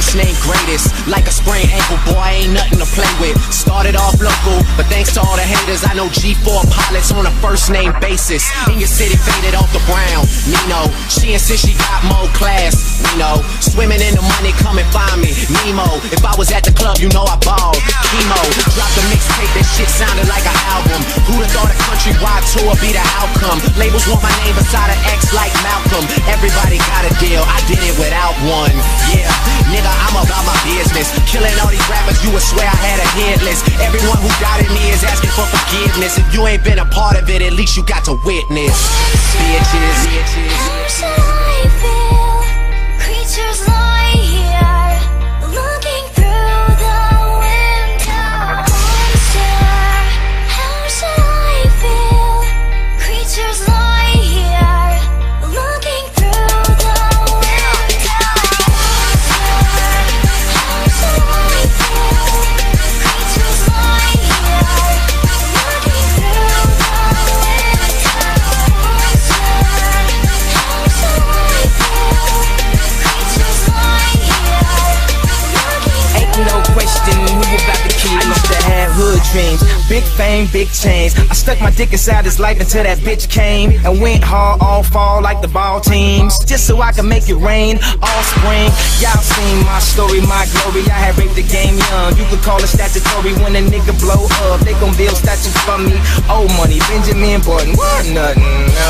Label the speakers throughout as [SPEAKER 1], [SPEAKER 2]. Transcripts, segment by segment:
[SPEAKER 1] first name greatest. Like a sprained ankle, boy, ain't nothing to play with. Started off local, but thanks to all the haters, I know G4 pilots on a first name basis. In your city, faded off the ground. Nino, she insists she got more class. Nino, swimming in the money, come and find me. Nemo, if I was at the club, you know I balled. Chemo, dropped a mixtape, that shit sounded like an album. Who'da thought a countrywide tour be the outcome? Labels want my name beside an X like Malcolm. Everybody got a deal, I did it without one. Yeah, nigga, I'm about my business. Killing all these rappers, you would swear I had a hit list. Everyone who doubted me is asking for forgiveness. If you ain't been a part of it, at least you got to witness. Bitches, bitches.
[SPEAKER 2] How shall I feel? Creatures lie here, looking through the window. How shall I feel? Creatures lie here, looking through the window. How shall I feel? Creatures lie here, looking through the window. How shall I feel? Creatures lie here, looking
[SPEAKER 3] Ain't no question who about the kid. I used to have hood dreams, big fame, big chains. I stuck my dick inside his life until that bitch came and went hard all fall like the ball teams, just so I could make it rain all spring. Y'all seen my story, my glory. I had raped the game young. You could call it statutory when a nigga blow up. They gon' build statues for me. Old money, Benjamin Button, what nothing.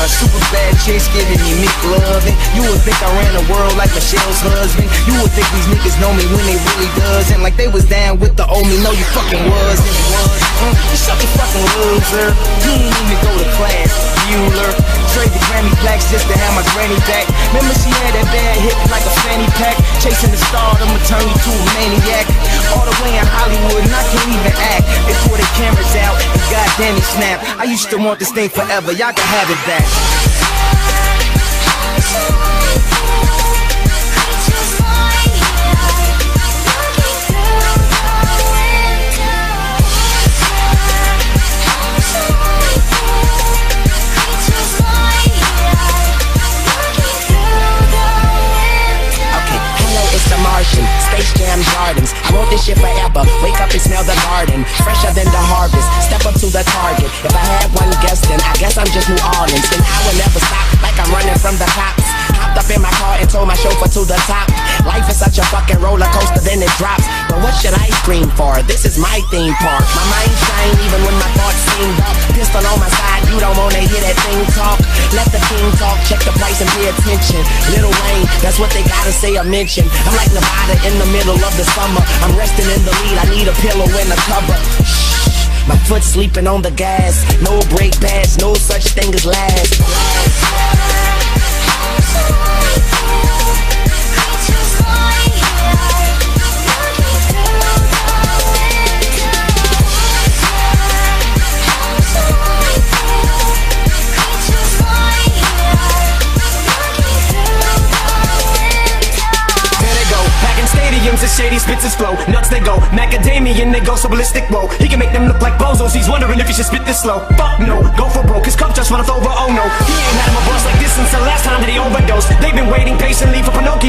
[SPEAKER 3] Super bad chicks giving me McLovin'. You would think I ran the world like Michelle's husband. You would think these niggas know me when they really doesn't. Like they was down with the old me. No, you fucking wasn't. You such a fucking loser. You ain't even go to class. Bueller. Trade the Grammy plaques just to have my granny back. Remember she had that bad hip like a fanny pack. Chasing the star, I'ma turn you to a maniac. All the way in Hollywood and I can't even act. They pull their cameras out and goddamn it snap. I used to want this thing forever, y'all can have it back.
[SPEAKER 2] How shall I feel? Creatures lie here, looking through the window. How shall I feel? Creatures lie here, looking through the window.
[SPEAKER 1] Okay, hello, it's the Martian. Space Jam Gardens. I wrote this shit forever. Wake up and smell the garden. Fresher than the harvest. Step up to the target. If I had one guess, then I guess I'm just New Orleans. Then I will never stop like I'm running from the cops. Hopped up in my car and told my chauffeur to the top. Life is such a fucking roller coaster, then it drops. But what should I scream for? This is my theme park. My mind shine even when my thoughts seem dark. Pistol on my side, you don't wanna hear that thing talk. Let the king talk, check the price and pay attention. Lil Wayne, that's what they gotta say or mention. I'm like Nevada in the middle of the summer. I'm resting in the lead, I need a pillow and a cover. Shh, my foot sleeping on the gas. No brake pads, no such thing as last.
[SPEAKER 2] How shall I feel? Creatures lie here, looking through the window. How shall I feel? Creatures lie here, looking through the window.
[SPEAKER 4] There they go, packing stadiums and shady spits his flow. Nuts they go, macadamian they go so ballistic. Whoa, he can make them look like bozos. He's wondering if he should spit this slow. Fuck no, go for broke. His cup just runneth over. Oh no, he ain't had him a bust like this since the last time that he overdosed. They've been waiting patiently for Pinocchio